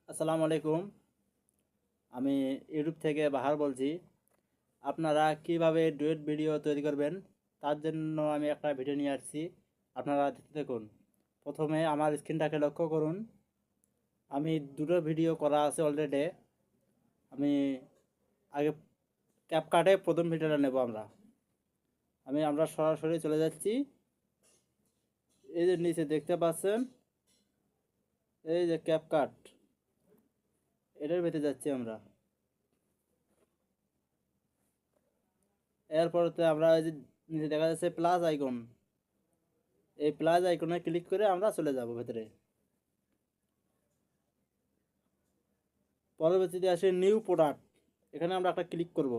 আসসালামু আলাইকুম। আমি ইউটিউব থেকে বাহার বলছি। আপনারা কিভাবে ডুয়েট ভিডিও তৈরি করবেন তার জন্য আমি একটা ভিডিও নিয়ে আসছি। আপনারা দেখতে থাকুন। প্রথমে আমার স্ক্রিনটাকে লক্ষ্য করুন। আমি দুটো ভিডিও করা আছে অলরেডি। আমি আগে ক্যাপকাটে প্রথম ভিডিওটা নেব আমরা সরাসরি চলে যাচ্ছি। এই যে নিচে দেখতে পাচ্ছেন, এই যে ক্যাপকাট, এটার ভেতরে যাচ্ছি আমরা। এরপরতে আমরা এই যে নিচে দেখা যাচ্ছে প্লাস আইকন, এই প্লাস আইকনে ক্লিক করে আমরা চলে যাব ভেতরে। পরবর্তীতে আসে নিউ প্রোডাক্ট, এখানে আমরা একটা ক্লিক করব।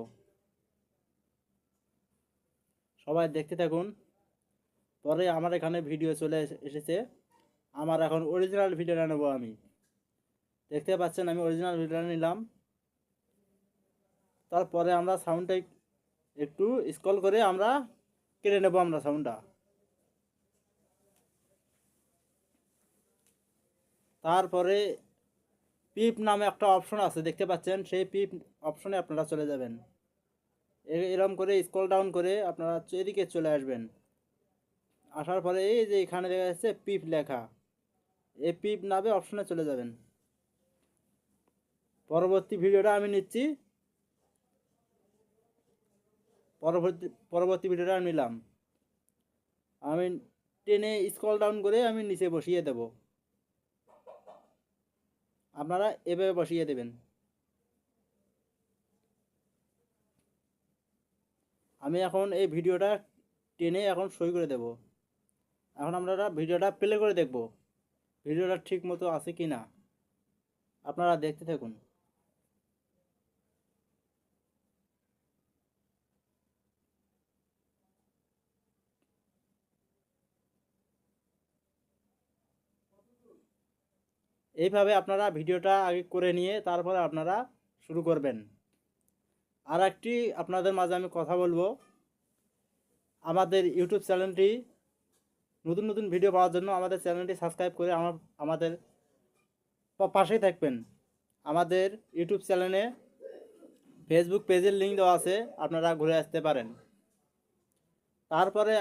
সবাই দেখতে থাকুন। পরে আমার এখানে ভিডিও চলে এসেছে। আমার এখন অরিজিনাল ভিডিওটা নেব আমি। দেখতে পাচ্ছেন আমি অরিজিনাল ভিডিওটা নিলাম। তারপরে আমরা সাউন্ডটা একটু স্ক্রল করে আমরা কেটে নেব আমরা সাউন্ডটা। তারপরে পিপ নামে একটা অপশন আছে দেখতে পাচ্ছেন, সেই পিপ অপশনে আপনারা চলে যাবেন। এরকম করে স্ক্রল ডাউন করে আপনারা এদিকে চলে আসবেন। আসার পরে এই যে এখানে দেখা যাচ্ছে পিপ লেখা, এই পিপ নামে অপশনে চলে যাবেন। পরবর্তী ভিডিওটা আমি নিচ্ছি। পরবর্তী ভিডিওটা আমি নিলাম। আমি টেনে স্ক্রল ডাউন করে আমি নিচে বসিয়ে দেব। আপনারা এভাবে বসিয়ে দেবেন। আমি এখন এই ভিডিওটা টেনে এখন সই করে দেব। এখন আমরা ভিডিওটা প্লে করে দেখব ভিডিওটা ঠিক মতো আছে কি না। আপনারা দেখতে থাকুন। এইভাবে আপনারা ভিডিওটা আগে করে নিয়ে তারপরে আপনারা শুরু করবেন। আর একটি আপনাদের মাঝে আমি কথা বলবো, আমাদের ইউটিউব চ্যানেলটি নতুন নতুন ভিডিও পাওয়ার জন্য আমাদের চ্যানেলটি সাবস্ক্রাইব করে আমাদের পাশেই থাকবেন। আমাদের ইউটিউব চ্যানেলে ফেসবুক পেজের লিঙ্ক দেওয়া আছে, আপনারা ঘুরে আসতে পারেন। তারপরে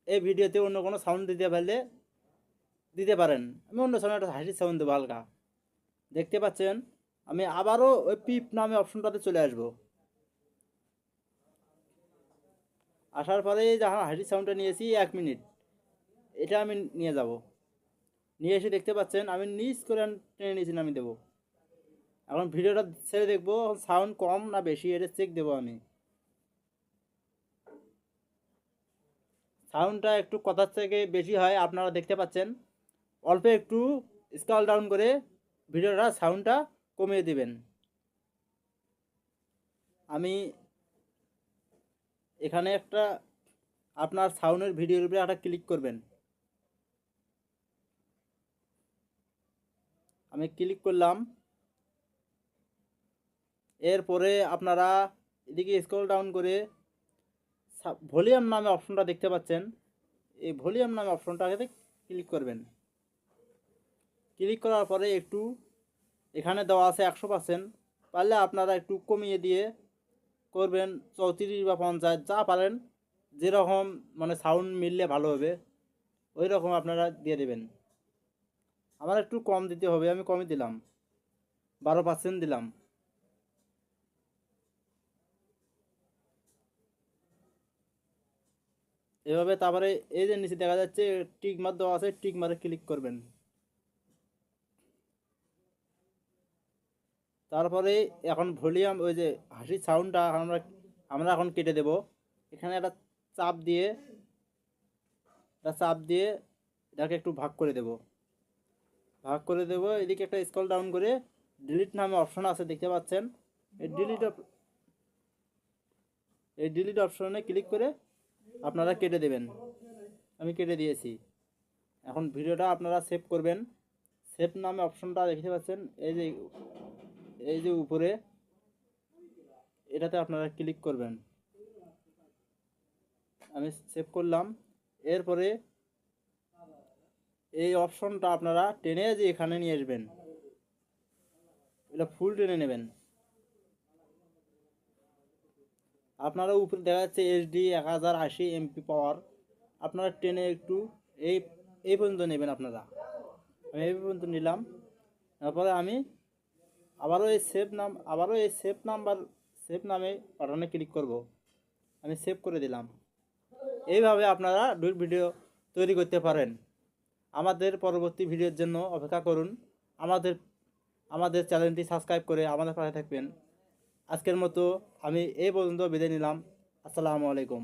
এই ভিডিওতে অন্য কোনো সাউন্ড দিতে পারলে দিতে পারেন। আমি অন্য সময় একটা হাসির সাউন্ড দেবো হালকা। দেখতে পাচ্ছেন আমি আবারও ওই পিপ নামে অপশনটাতে চলে আসব। আসার পরে যখন হাসির সাউন্ডটা নিয়েছি 1 মিনিট, এটা আমি নিয়ে যাব। নিয়ে এসে দেখতে পাচ্ছেন আমি নিচ করে টেনে নিচে নামিয়ে দেবো। এখন ভিডিওটা ছেড়ে দেখবো সাউন্ড কম না বেশি, এটা চেক দেবো আমি। সাউন্ডটা একটু কথার থেকে বেশি হয়, আপনারা দেখতে পাচ্ছেন। অল্প একটু স্কেল ডাউন করে ভিডিওটা সাউন্ডটা কমিয়ে দিবেন। আমি এখানে একটা আপনার সাউন্ডের ভিডিওর উপরে একটা ক্লিক করবেন। আমি ক্লিক করলাম। এরপরে আপনারা এদিকে স্ক্রল ডাউন করে ভলিউম নামে অপশনটা দেখতে পাচ্ছেন, এই ভলিউম নামে অপশনটাকে ক্লিক করবেন। ক্লিক করার পরে একটু এখানে দেওয়া আছে 100%, পারলে আপনারা একটু কমিয়ে দিয়ে করবেন 34 বা 50, যা পারেন, যেরকম মানে সাউন্ড মিললে ভালো হবে ওই রকম আপনারা দিয়ে দেবেন। আমার একটু কম দিতে হবে, আমি কমই দিলাম, 12% দিলাম। এভাবে তারপরে এই যে নিচে দেখা যাচ্ছে টিক মার দেওয়া আছে, টিক মারে ক্লিক করবেন। তারপরে এখন ভলিউম ওই যে হাসির সাউন্ডটা আমরা আমরা এখন কেটে দেব। এখানে চাপ দিয়ে একটা চাপ দিয়ে এটাকে একটু ভাগ করে দেব। ভাগ করে দেব, এদিকে একটা স্ক্রল ডাউন করে ডিলিট নামে অপশন আছে দেখতে পাচ্ছেন, এই ডিলিট অপশনে ক্লিক করে আপনারা কেটে দেবেন। আমি কেটে দিয়েছি। এখন ভিডিওটা আপনারা সেভ করবেন। সেভ নামে অপশনটা দেখতে পাচ্ছেন, এই যে উপরে, এটাতে আপনারা ক্লিক করবেন। আমি সেভ করলাম। এরপরে এই অপশনটা আপনারা টেনে যে এখানে নিয়ে আসবেন। এটা ফুল টেনে নেবেন। আপনারা উপরে দেখা যাচ্ছে এইচডি 1080 MP পাওয়ার, আপনারা টেনে একটু এই এই পর্যন্ত নেবেন। আপনারা আমি এই পর্যন্ত নিলাম। তারপরে আমি আবারও এই সেভ নামে বাটনে ক্লিক করব। আমি সেভ করে দিলাম। এইভাবে আপনারা ডুয়েট ভিডিও তৈরি করতে পারেন। আমাদের পরবর্তী ভিডিওর জন্য অপেক্ষা করুন। আমাদের আমাদের চ্যানেলটি সাবস্ক্রাইব করে আমাদের পাশে থাকবেন। আজকের মতো আমি এই পর্যন্ত বিদায় নিলাম। আসসালামু আলাইকুম।